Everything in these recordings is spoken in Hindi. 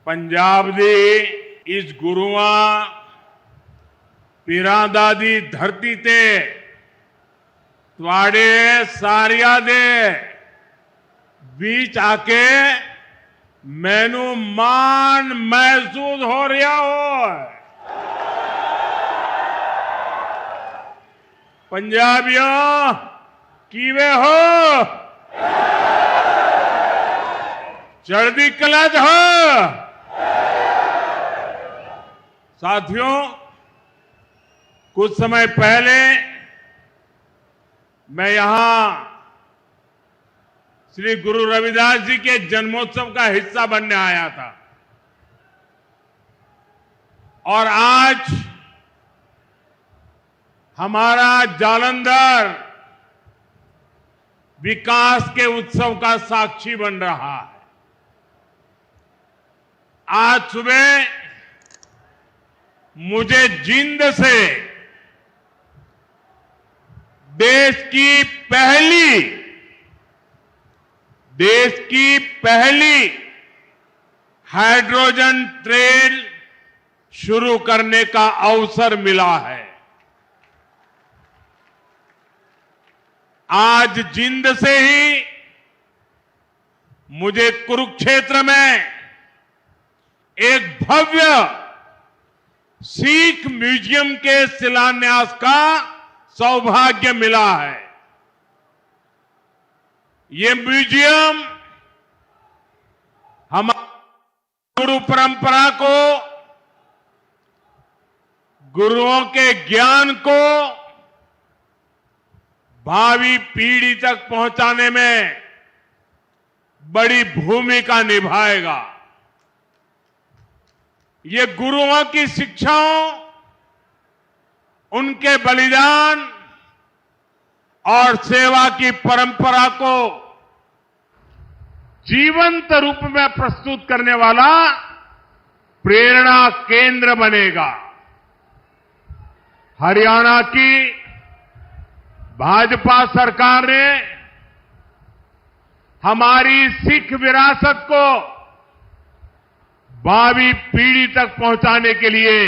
पंजाब दी इस गुरुआ पीरां दी धरती ते तुहाडे सारिया दे बीच आके मैनू मान महसूस हो रहा हो। पंजाबियों किवे हो? चढ़दी कला च हो? साथियों, कुछ समय पहले मैं यहां श्री गुरु रविदास जी के जन्मोत्सव का हिस्सा बनने आया था और आज हमारा जालंधर विकास के उत्सव का साक्षी बन रहा है। आज सुबह मुझे जिंद से देश की पहली हाइड्रोजन ट्रेन शुरू करने का अवसर मिला है। आज जिंद से ही मुझे कुरुक्षेत्र में एक भव्य सिख म्यूजियम के शिलान्यास का सौभाग्य मिला है। ये म्यूजियम हमारी गुरु परंपरा को, गुरुओं के ज्ञान को भावी पीढ़ी तक पहुंचाने में बड़ी भूमिका निभाएगा। ये गुरुओं की शिक्षाओं, उनके बलिदान और सेवा की परंपरा को जीवंत रूप में प्रस्तुत करने वाला प्रेरणा केंद्र बनेगा। हरियाणा की भाजपा सरकार ने हमारी सिख विरासत को भावी पीढ़ी तक पहुंचाने के लिए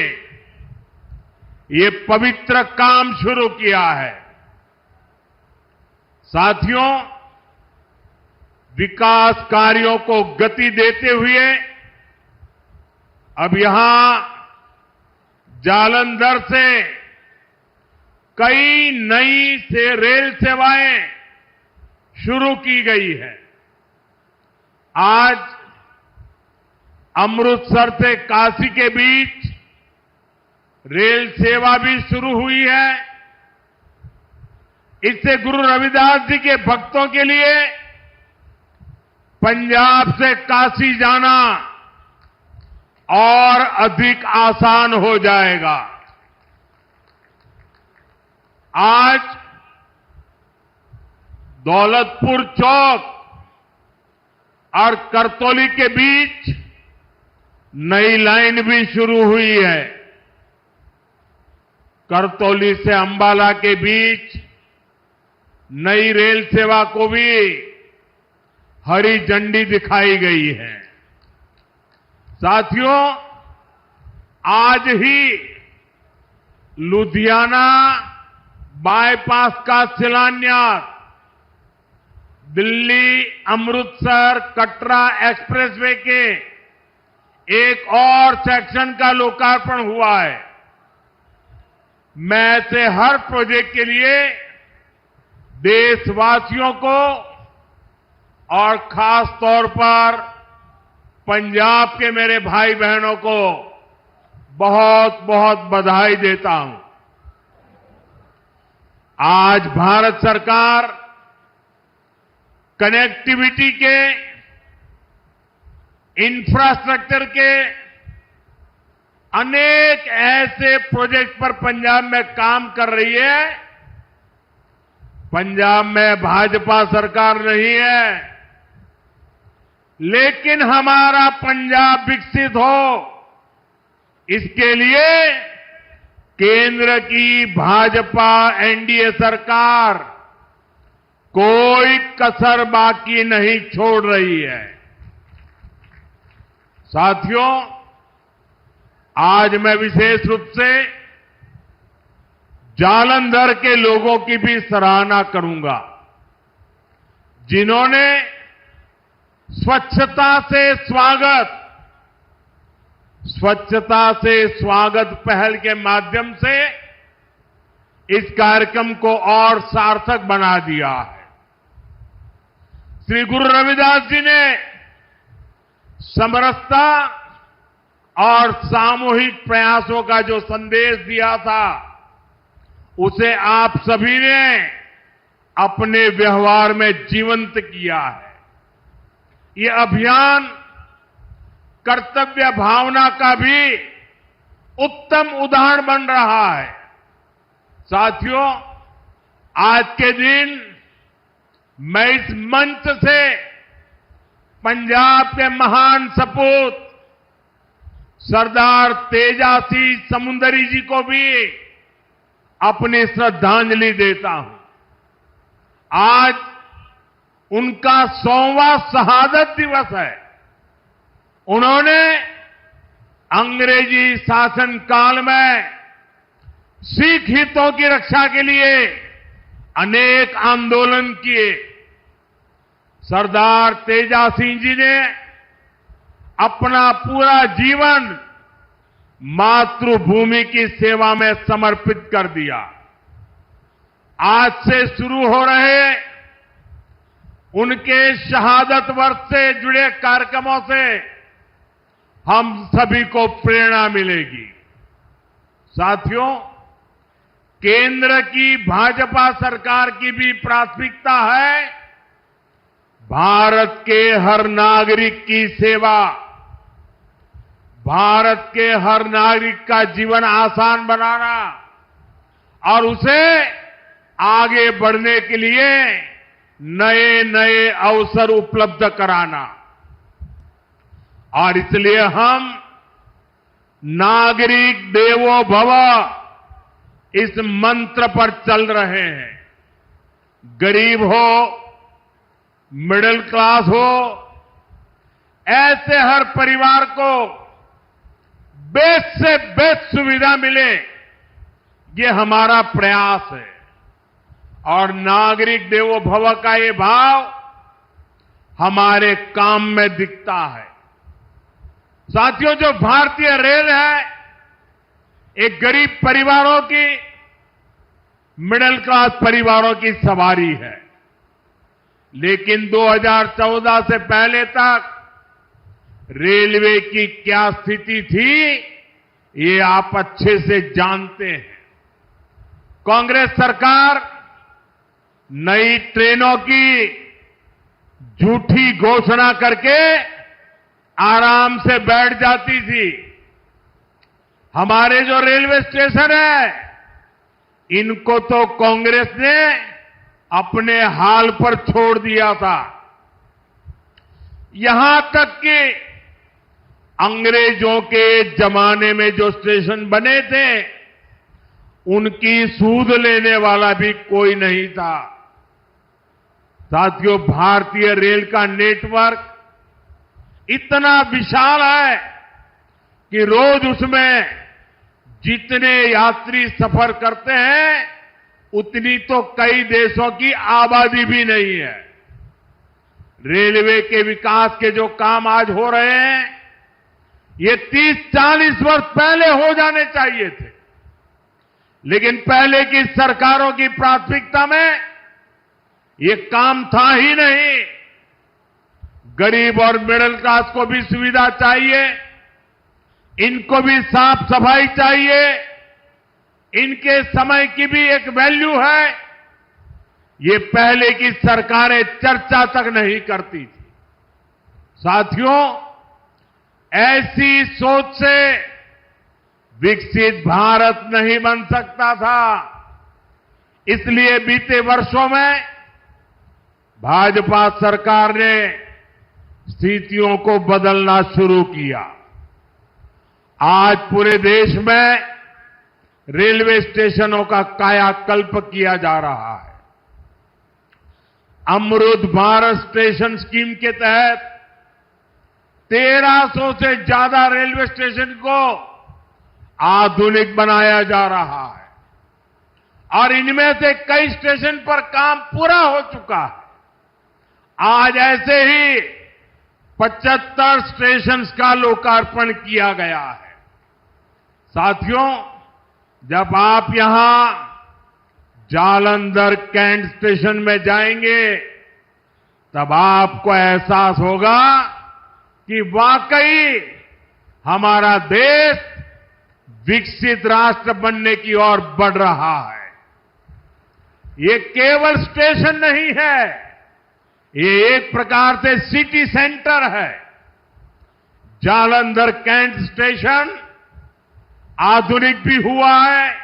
ये पवित्र काम शुरू किया है। साथियों, विकास कार्यों को गति देते हुए अब यहां जालंधर से कई नई रेल सेवाएं शुरू की गई है। आज अमृतसर से काशी के बीच रेल सेवा भी शुरू हुई है। इससे गुरु रविदास जी के भक्तों के लिए पंजाब से काशी जाना और अधिक आसान हो जाएगा। आज दौलतपुर चौक और करतौली के बीच नई लाइन भी शुरू हुई है। करतौली से अंबाला के बीच नई रेल सेवा को भी हरी झंडी दिखाई गई है। साथियों, आज ही लुधियाना बाईपास का शिलान्यास, दिल्ली अमृतसर कटरा एक्सप्रेसवे के एक और सेक्शन का लोकार्पण हुआ है। मैं ऐसे हर प्रोजेक्ट के लिए देशवासियों को और खास तौर पर पंजाब के मेरे भाई बहनों को बहुत बहुत बधाई देता हूं। आज भारत सरकार कनेक्टिविटी के, इंफ्रास्ट्रक्चर के अनेक ऐसे प्रोजेक्ट पर पंजाब में काम कर रही है। पंजाब में भाजपा सरकार नहीं है, लेकिन हमारा पंजाब विकसित हो, इसके लिए केंद्र की भाजपा एनडीए सरकार कोई कसर बाकी नहीं छोड़ रही है। साथियों, आज मैं विशेष रूप से जालंधर के लोगों की भी सराहना करूंगा, जिन्होंने स्वच्छता से स्वागत पहल के माध्यम से इस कार्यक्रम को और सार्थक बना दिया है। श्री गुरु रविदास जी ने समरसता और सामूहिक प्रयासों का जो संदेश दिया था, उसे आप सभी ने अपने व्यवहार में जीवंत किया है। ये अभियान कर्तव्य भावना का भी उत्तम उदाहरण बन रहा है। साथियों, आज के दिन मैं इस मंच से पंजाब के महान सपूत सरदार तेजा सिंह समुंदरी जी को भी अपनी श्रद्धांजलि देता हूं। आज उनका 100वां शहादत दिवस है। उन्होंने अंग्रेजी शासन काल में सिख हितों की रक्षा के लिए अनेक आंदोलन किए। सरदार तेजा सिंह जी ने अपना पूरा जीवन मातृभूमि की सेवा में समर्पित कर दिया। आज से शुरू हो रहे उनके शहादत वर्ष से जुड़े कार्यक्रमों से हम सभी को प्रेरणा मिलेगी। साथियों, केंद्र की भाजपा सरकार की भी प्राथमिकता है भारत के हर नागरिक की सेवा, भारत के हर नागरिक का जीवन आसान बनाना और उसे आगे बढ़ने के लिए नए नए अवसर उपलब्ध कराना। और इसलिए हम नागरिक देवो भव इस मंत्र पर चल रहे हैं। गरीब हो, मिडिल क्लास हो, ऐसे हर परिवार को बेस्ट से बेस्ट सुविधा मिले, ये हमारा प्रयास है। और नागरिक देवो भव का ये भाव हमारे काम में दिखता है। साथियों, जो भारतीय रेल है, एक गरीब परिवारों की, मिडिल क्लास परिवारों की सवारी है। लेकिन 2014 से पहले तक रेलवे की क्या स्थिति थी, ये आप अच्छे से जानते हैं। कांग्रेस सरकार नई ट्रेनों की झूठी घोषणा करके आराम से बैठ जाती थी। हमारे जो रेलवे स्टेशन है, इनको तो कांग्रेस ने अपने हाल पर छोड़ दिया था। यहां तक कि अंग्रेजों के जमाने में जो स्टेशन बने थे, उनकी सूद लेने वाला भी कोई नहीं था। साथियों, भारतीय रेल का नेटवर्क इतना विशाल है कि रोज उसमें जितने यात्री सफर करते हैं, उतनी तो कई देशों की आबादी भी नहीं है। रेलवे के विकास के जो काम आज हो रहे हैं, ये 30-40 वर्ष पहले हो जाने चाहिए थे। लेकिन पहले की सरकारों की प्राथमिकता में ये काम था ही नहीं। गरीब और मिडिल क्लास को भी सुविधा चाहिए, इनको भी साफ सफाई चाहिए, इनके समय की भी एक वैल्यू है। ये पहले की सरकारें चर्चा तक नहीं करती थी। साथियों, ऐसी सोच से विकसित भारत नहीं बन सकता था। इसलिए बीते वर्षों में भाजपा सरकार ने स्थितियों को बदलना शुरू किया। आज पूरे देश में रेलवे स्टेशनों का कायाकल्प किया जा रहा है। अमृत भारत स्टेशन स्कीम के तहत 1300 से ज्यादा रेलवे स्टेशन को आधुनिक बनाया जा रहा है और इनमें से कई स्टेशन पर काम पूरा हो चुका है। आज ऐसे ही 75 स्टेशन का लोकार्पण किया गया है। साथियों, जब आप यहां जालंधर कैंट स्टेशन में जाएंगे तब आपको एहसास होगा कि वाकई हमारा देश विकसित राष्ट्र बनने की ओर बढ़ रहा है। ये केवल स्टेशन नहीं है, ये एक प्रकार से सिटी सेंटर है। जालंधर कैंट स्टेशन आधुनिक भी हुआ है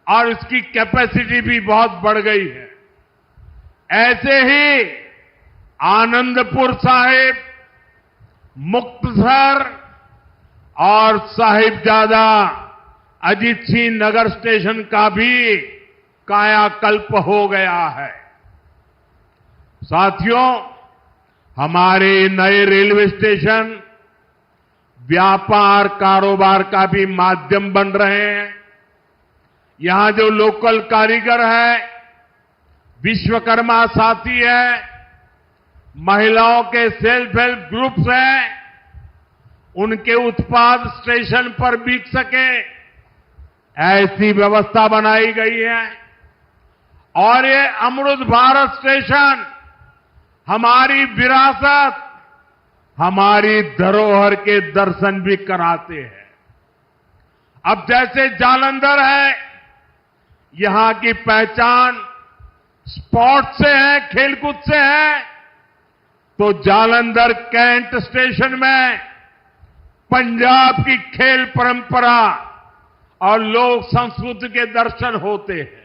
और इसकी कैपेसिटी भी बहुत बढ़ गई है। ऐसे ही आनंदपुर साहिब, मुक्तसर और साहिबजादा अजीत सिंह नगर स्टेशन का भी कायाकल्प हो गया है। साथियों, हमारे नए रेलवे स्टेशन व्यापार कारोबार का भी माध्यम बन रहे हैं। यहां जो लोकल कारीगर है, विश्वकर्मा साथी है, महिलाओं के सेल्फ हेल्प ग्रुप्स हैं, उनके उत्पाद स्टेशन पर बिक सके, ऐसी व्यवस्था बनाई गई है। और ये अमृत भारत स्टेशन हमारी विरासत, हमारी धरोहर के दर्शन भी कराते हैं। अब जैसे जालंधर है, यहां की पहचान स्पोर्ट्स से है, खेलकूद से है, तो जालंधर कैंट स्टेशन में पंजाब की खेल परंपरा और लोक संस्कृति के दर्शन होते हैं।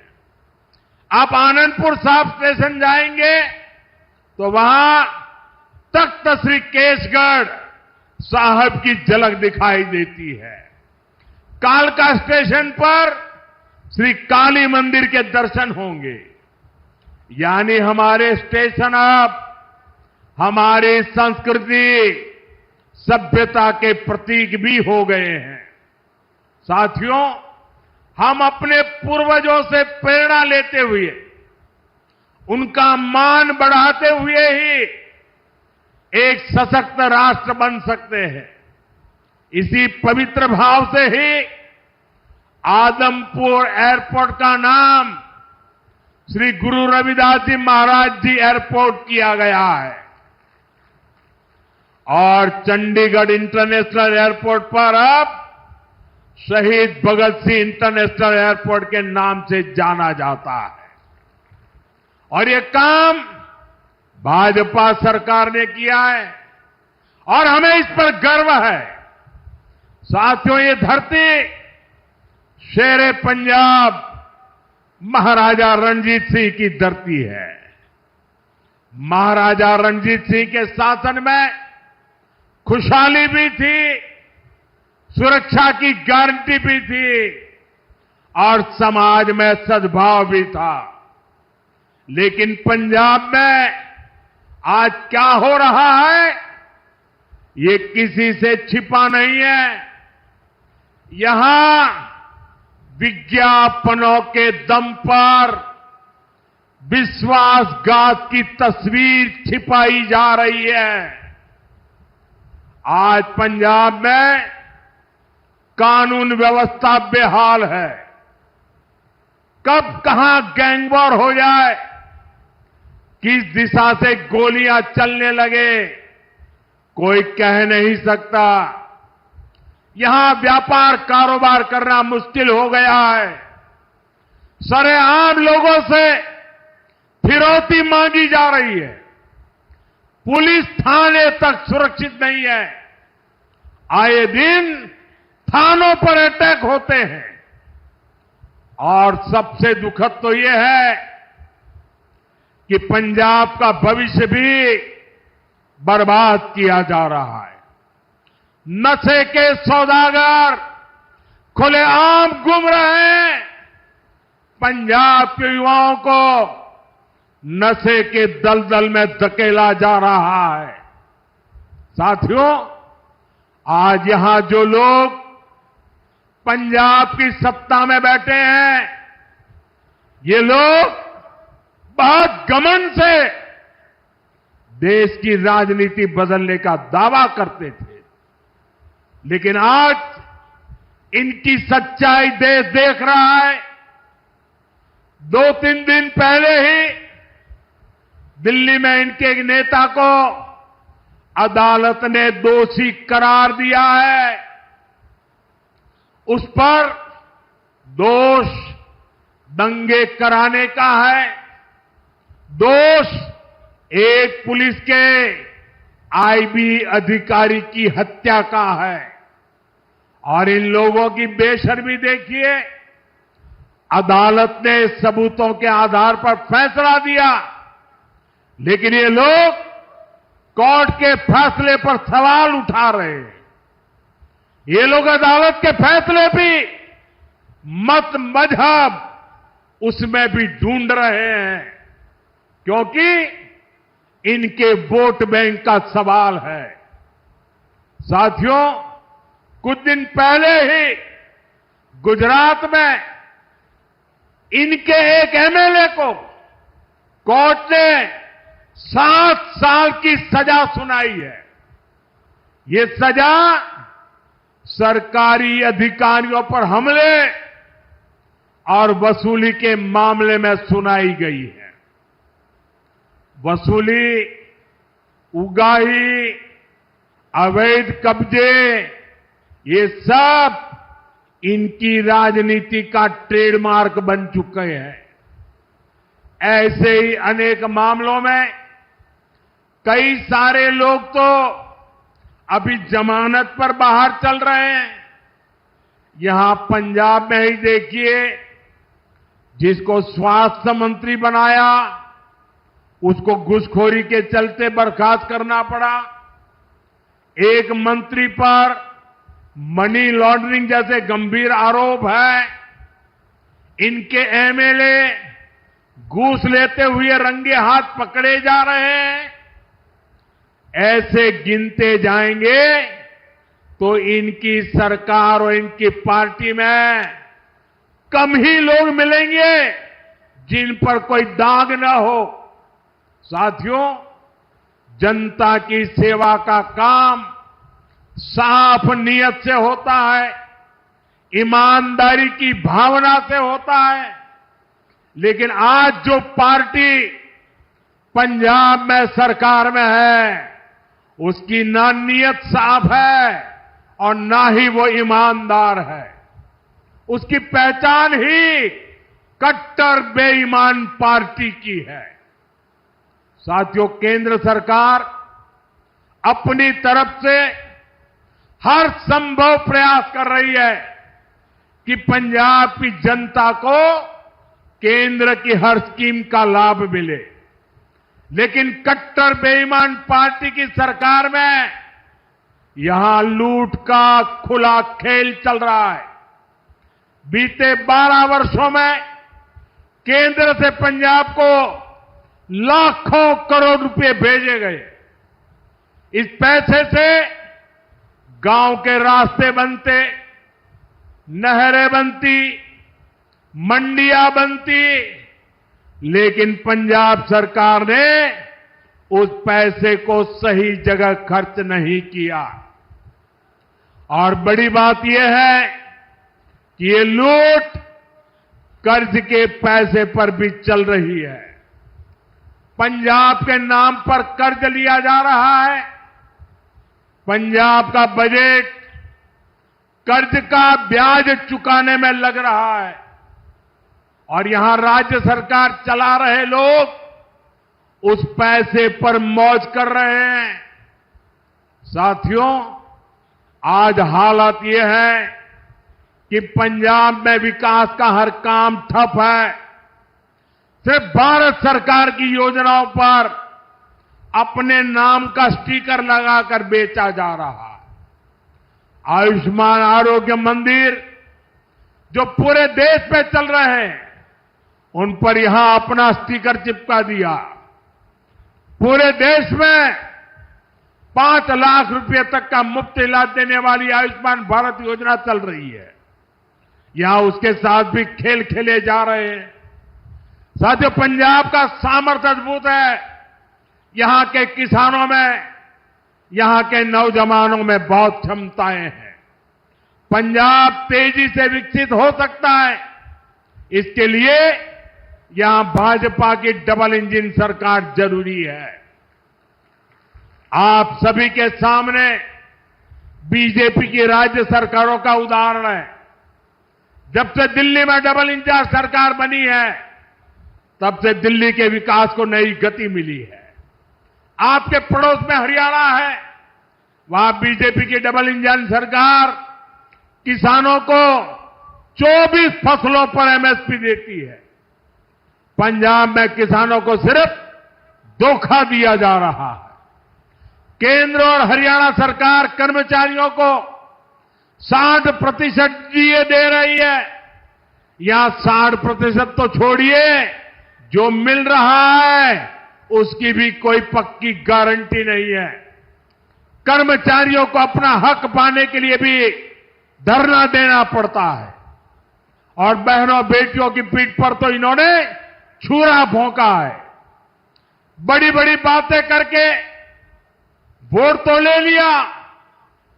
आप आनंदपुर साहिब स्टेशन जाएंगे तो वहां तख्त श्री केसगढ़ साहब की झलक दिखाई देती है। कालका स्टेशन पर श्री काली मंदिर के दर्शन होंगे। यानी हमारे स्टेशन अब हमारी संस्कृति, सभ्यता के प्रतीक भी हो गए हैं। साथियों, हम अपने पूर्वजों से प्रेरणा लेते हुए, उनका मान बढ़ाते हुए ही एक सशक्त राष्ट्र बन सकते हैं। इसी पवित्र भाव से ही आदमपुर एयरपोर्ट का नाम श्री गुरु रविदास जी महाराज जी एयरपोर्ट किया गया है और चंडीगढ़ इंटरनेशनल एयरपोर्ट पर अब शहीद भगत सिंह इंटरनेशनल एयरपोर्ट के नाम से जाना जाता है। और ये काम भाजपा सरकार ने किया है और हमें इस पर गर्व है। साथियों, ये धरती शेरे पंजाब महाराजा रणजीत सिंह की धरती है। महाराजा रणजीत सिंह के शासन में खुशहाली भी थी, सुरक्षा की गारंटी भी थी और समाज में सद्भाव भी था। लेकिन पंजाब में आज क्या हो रहा है, ये किसी से छिपा नहीं है। यहां विज्ञापनों के दम पर विश्वासघात की तस्वीर छिपाई जा रही है। आज पंजाब में कानून व्यवस्था बेहाल है। कब कहां गैंग वॉर हो जाए, किस दिशा से गोलियां चलने लगे, कोई कह नहीं सकता। यहां व्यापार कारोबार करना मुश्किल हो गया है। सरेआम लोगों से फिरौती मांगी जा रही है। पुलिस थाने तक सुरक्षित नहीं है। आए दिन थानों पर अटैक होते हैं और सबसे दुखद तो यह है कि पंजाब का भविष्य भी बर्बाद किया जा रहा है। नशे के सौदागर खुलेआम घूम रहे हैं। पंजाब के युवाओं को नशे के दलदल में धकेला जा रहा है। साथियों, आज यहां जो लोग पंजाब की सत्ता में बैठे हैं, ये लोग बहुत घमंड से देश की राजनीति बदलने का दावा करते थे, लेकिन आज इनकी सच्चाई देश देख रहा है। 2-3 दिन पहले ही दिल्ली में इनके एक नेता को अदालत ने दोषी करार दिया है। उस पर दोष दंगे कराने का है, दोष एक पुलिस के आईबी अधिकारी की हत्या का है। और इन लोगों की बेशर्मी देखिए, अदालत ने सबूतों के आधार पर फैसला दिया, लेकिन ये लोग कोर्ट के फैसले पर सवाल उठा रहे हैं। ये लोग अदालत के फैसले भी मत मजहब उसमें भी ढूंढ रहे हैं, क्योंकि इनके वोट बैंक का सवाल है। साथियों, कुछ दिन पहले ही गुजरात में इनके एक एमएलए को कोर्ट ने 7 साल की सजा सुनाई है। ये सजा सरकारी अधिकारियों पर हमले और वसूली के मामले में सुनाई गई है। वसूली, उगाही, अवैध कब्जे, ये सब इनकी राजनीति का ट्रेडमार्क बन चुके हैं। ऐसे ही अनेक मामलों में कई सारे लोग तो अभी जमानत पर बाहर चल रहे हैं। यहां पंजाब में ही देखिए, जिसको स्वास्थ्य मंत्री बनाया उसको घूसखोरी के चलते बर्खास्त करना पड़ा। एक मंत्री पर मनी लॉन्ड्रिंग जैसे गंभीर आरोप है। इनके एमएलए घूस लेते हुए रंगे हाथ पकड़े जा रहे हैं। ऐसे गिनते जाएंगे तो इनकी सरकार और इनकी पार्टी में कम ही लोग मिलेंगे जिन पर कोई दाग न हो। साथियों, जनता की सेवा का काम साफ नियत से होता है, ईमानदारी की भावना से होता है। लेकिन आज जो पार्टी पंजाब में सरकार में है, उसकी ना नियत साफ है और ना ही वो ईमानदार है। उसकी पहचान ही कट्टर बेईमान पार्टी की है। साथियों, केंद्र सरकार अपनी तरफ से हर संभव प्रयास कर रही है कि पंजाब की जनता को केंद्र की हर स्कीम का लाभ मिले। लेकिन कट्टर बेईमान पार्टी की सरकार में यहां लूट का खुला खेल चल रहा है। बीते 12 वर्षों में केंद्र से पंजाब को लाखों करोड़ रुपए भेजे गए। इस पैसे से गांव के रास्ते बनते, नहरें बनती, मंडियां बनती, लेकिन पंजाब सरकार ने उस पैसे को सही जगह खर्च नहीं किया। और बड़ी बात यह है कि ये लूट कर्ज के पैसे पर भी चल रही है। पंजाब के नाम पर कर्ज लिया जा रहा है। पंजाब का बजट कर्ज का ब्याज चुकाने में लग रहा है और यहां राज्य सरकार चला रहे लोग उस पैसे पर मौज कर रहे हैं। साथियों, आज हालत यह है कि पंजाब में विकास का हर काम ठप है। सिर्फ भारत सरकार की योजनाओं पर अपने नाम का स्टिकर लगाकर बेचा जा रहा है। आयुष्मान आरोग्य मंदिर जो पूरे देश में चल रहे हैं, उन पर यहां अपना स्टिकर चिपका दिया। पूरे देश में 5 लाख रुपए तक का मुफ्त इलाज देने वाली आयुष्मान भारत योजना चल रही है। यहां उसके साथ भी खेल खेले जा रहे हैं। साथियों, पंजाब का सामर्थ्य अद्भुत है। यहां के किसानों में, यहां के नौजवानों में बहुत क्षमताएं हैं। पंजाब तेजी से विकसित हो सकता है। इसके लिए यहां भाजपा की डबल इंजन सरकार जरूरी है। आप सभी के सामने बीजेपी की राज्य सरकारों का उदाहरण है। जब से दिल्ली में डबल इंजन सरकार बनी है, तब से दिल्ली के विकास को नई गति मिली है। आपके पड़ोस में हरियाणा है, वहां बीजेपी की डबल इंजन सरकार किसानों को 24 फसलों पर एमएसपी देती है। पंजाब में किसानों को सिर्फ धोखा दिया जा रहा है। केंद्र और हरियाणा सरकार कर्मचारियों को 60% डीए दे रही है। यहां 60% तो छोड़िए, जो मिल रहा है उसकी भी कोई पक्की गारंटी नहीं है। कर्मचारियों को अपना हक पाने के लिए भी धरना देना पड़ता है। और बहनों बेटियों की पीठ पर तो इन्होंने छुरा भोंका है। बड़ी बड़ी बातें करके वोट तो ले लिया,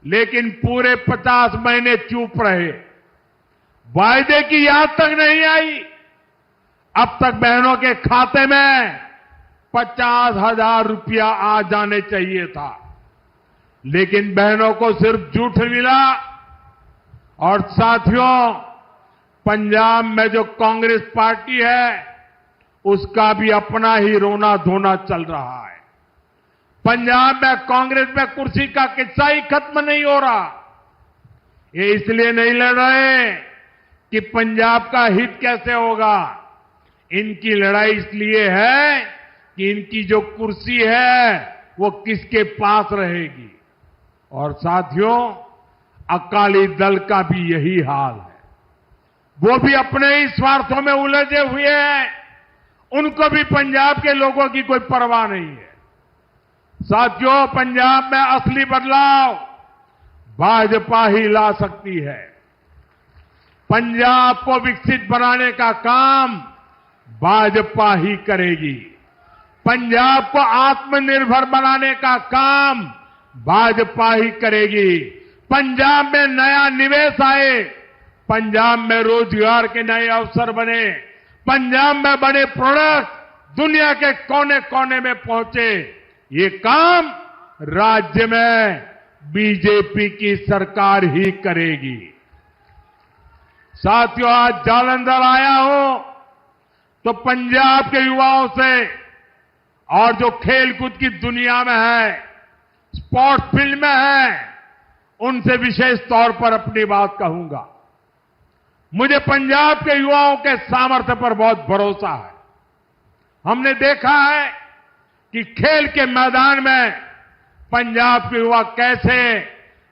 लेकिन पूरे 50 महीने चुप रहे। वायदे की याद तक नहीं आई। अब तक बहनों के खाते में 50,000 रुपया आ जाने चाहिए था, लेकिन बहनों को सिर्फ झूठ मिला। और साथियों, पंजाब में जो कांग्रेस पार्टी है, उसका भी अपना ही रोना धोना चल रहा है। पंजाब में कांग्रेस में कुर्सी का किस्सा ही खत्म नहीं हो रहा। ये इसलिए नहीं लड़ रहे कि पंजाब का हित कैसे होगा। इनकी लड़ाई इसलिए है कि इनकी जो कुर्सी है वो किसके पास रहेगी। और साथियों, अकाली दल का भी यही हाल है। वो भी अपने ही स्वार्थों में उलझे हुए हैं। उनको भी पंजाब के लोगों की कोई परवाह नहीं है। साथियों, पंजाब में असली बदलाव भाजपा ही ला सकती है। पंजाब को विकसित बनाने का काम भाजपा ही करेगी। पंजाब को आत्मनिर्भर बनाने का काम भाजपा ही करेगी। पंजाब में नया निवेश आए, पंजाब में रोजगार के नए अवसर बने, पंजाब में बने प्रोडक्ट दुनिया के कोने कोने में पहुंचे, ये काम राज्य में बीजेपी की सरकार ही करेगी। साथियों, आज जालंधर आया हूं तो पंजाब के युवाओं से और जो खेलकूद की दुनिया में है, स्पोर्ट्स फील्ड में है, उनसे विशेष तौर पर अपनी बात कहूंगा। मुझे पंजाब के युवाओं के सामर्थ्य पर बहुत भरोसा है। हमने देखा है कि खेल के मैदान में पंजाब के युवा कैसे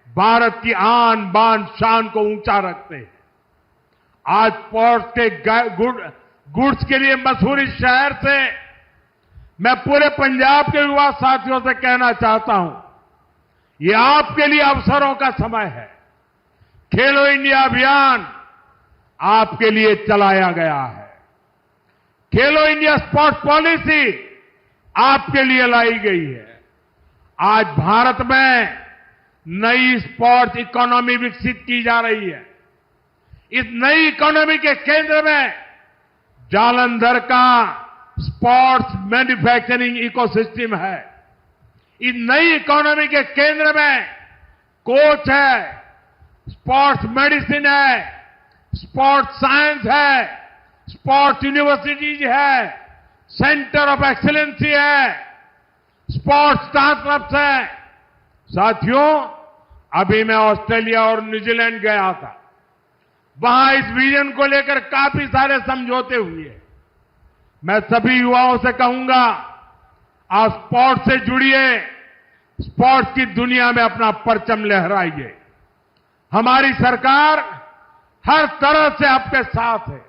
भारत की आन बान शान को ऊंचा रखते हैं। आज स्पोर्ट्स के गुड्स के लिए मशहूर इस शहर से मैं पूरे पंजाब के युवा साथियों से कहना चाहता हूं, ये आपके लिए अवसरों का समय है। खेलो इंडिया अभियान आपके लिए चलाया गया है। खेलो इंडिया स्पोर्ट्स पॉलिसी आपके लिए लाई गई है। आज भारत में नई स्पोर्ट्स इकोनॉमी विकसित की जा रही है। इस नई इकोनॉमी के केंद्र में जालंधर का स्पोर्ट्स मैन्युफैक्चरिंग इकोसिस्टम है। इस नई इकोनॉमी के केंद्र में कोच है, स्पोर्ट्स मेडिसिन है, स्पोर्ट्स साइंस है, स्पोर्ट्स यूनिवर्सिटीज है, सेंटर ऑफ एक्सीलेंसी है, स्पोर्ट्स स्टार्टअप्स है। साथियों, अभी मैं ऑस्ट्रेलिया और न्यूजीलैंड गया था। वहां इस विजन को लेकर काफी सारे समझौते हुए। मैं सभी युवाओं से कहूंगा, आप स्पोर्ट्स से जुड़िए, स्पोर्ट्स की दुनिया में अपना परचम लहराइए। हमारी सरकार हर तरह से आपके साथ है।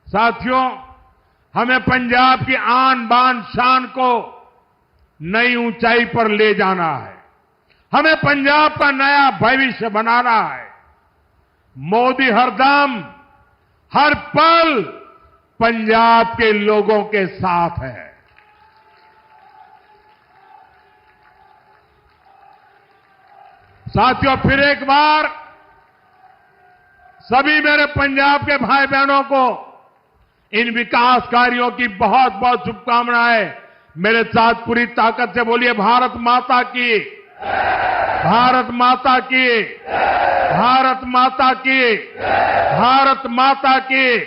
साथियों, हमें पंजाब की आन बान शान को नई ऊंचाई पर ले जाना है। हमें पंजाब का नया भविष्य बनाना है। मोदी हरदम हर पल पंजाब के लोगों के साथ है। साथियों, फिर एक बार सभी मेरे पंजाब के भाई बहनों को इन विकास कार्यों की बहुत बहुत शुभकामनाएं। मेरे साथ पूरी ताकत से बोलिए, भारत माता की, भारत माता की, भारत माता की, भारत माता की।